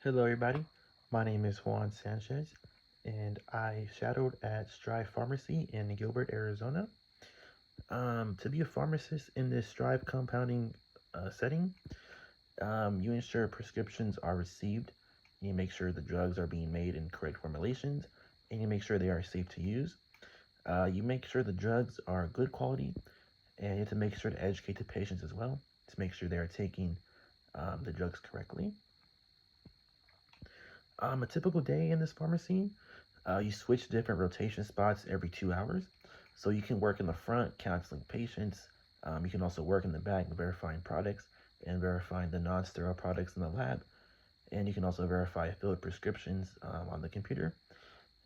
Hello, everybody. My name is Juan Sanchez, and I shadowed at Strive Pharmacy in Gilbert, Arizona. To be a pharmacist in this Strive compounding setting, you ensure prescriptions are received, you make sure the drugs are being made in correct formulations, and you make sure they are safe to use. You make sure the drugs are good quality, and you have to make sure to educate the patients as well to make sure they are taking the drugs correctly. A typical day in this pharmacy, you switch different rotation spots every 2 hours. So you can work in the front counseling patients. You can also work in the back verifying products and verifying the non-sterile products in the lab. And you can also verify filled prescriptions on the computer.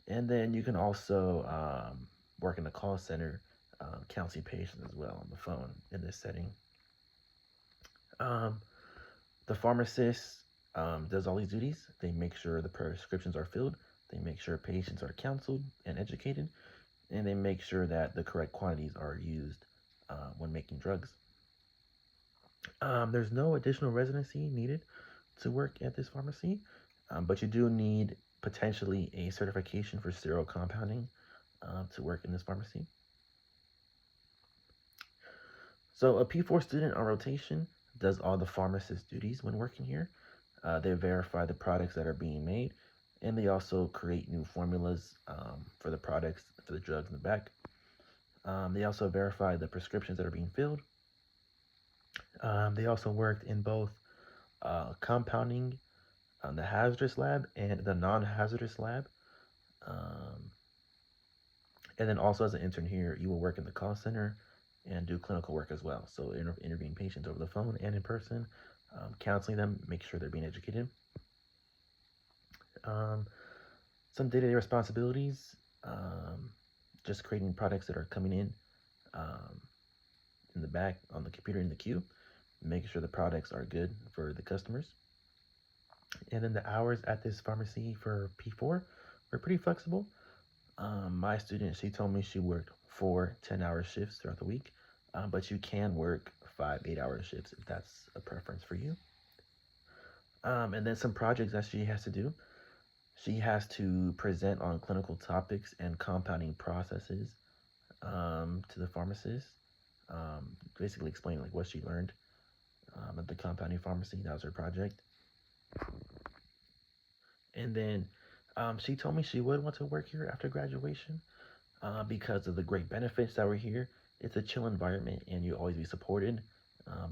And then you can also work in the call center, counseling patients as well on the phone in this setting. Um, The pharmacist does all these duties. They make sure the prescriptions are filled. They make sure patients are counseled and educated, and they make sure that the correct quantities are used when making drugs. There's no additional residency needed to work at this pharmacy, but you do need potentially a certification for sterile compounding to work in this pharmacy. So a P4 student on rotation does all the pharmacist duties when working here. They verify the products that are being made, and they also create new formulas for the products, for the drugs in the back. They also verify the prescriptions that are being filled. They also worked in both compounding the hazardous lab and the non-hazardous lab. Um, and then also as an intern here, you will work in the call center and do clinical work as well. So intervene patients over the phone and in person, counseling them, make sure they're being educated. Um, some day-to-day responsibilities, just creating products that are coming um, in the back on the computer in the queue, making sure the products are good for the customers. And then the hours at this pharmacy for P4 were pretty flexible. My student, she told me she worked 4 10-hour shifts throughout the week, but you can work 5 8-hour shifts if that's a preference for you. And then some projects that she has to do. She has to present on clinical topics and compounding processes to the pharmacist. Basically explain like what she learned at the compounding pharmacy. That was her project. And then she told me she would want to work here after graduation because of the great benefits that were here. It's a chill environment, and you always be supported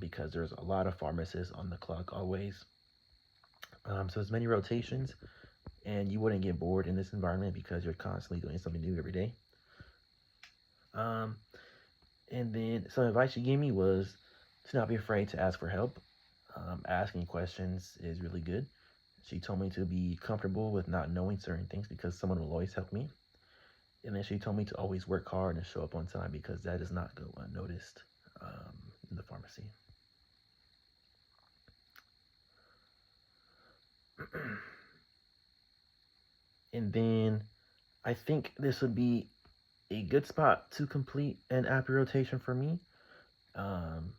because there's a lot of pharmacists on the clock always. So there's many rotations, and you wouldn't get bored in this environment because you're constantly doing something new every day. Um, and then some advice she gave me was to not be afraid to ask for help. Asking questions is really good. She told me to be comfortable with not knowing certain things because someone will always help me. And then she told me to always work hard and show up on time because that does not go unnoticed in the pharmacy. And then I think this would be a good spot to complete an appy rotation for me um,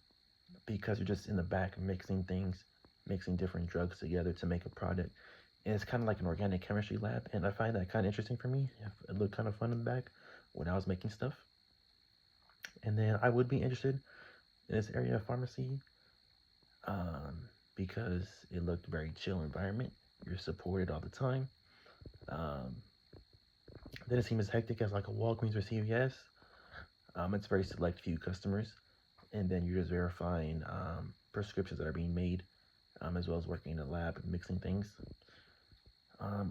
because you're just in the back mixing things, mixing different drugs together to make a product. And it's kind of like an organic chemistry lab, and I find that kind of interesting for me. It looked kind of fun in the back when I was making stuff. And then I would be interested in this area of pharmacy because it looked very chill environment. You're supported all the time. Um, didn't seem as hectic as like a Walgreens or CVS. It's very select few customers, and then you're just verifying prescriptions that are being made, as well as working in the lab and mixing things.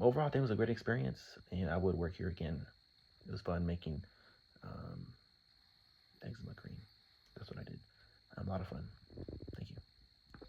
Overall, I think it was a great experience, and I would work here again. It was fun making um, eczema cream. That's what I did. A lot of fun.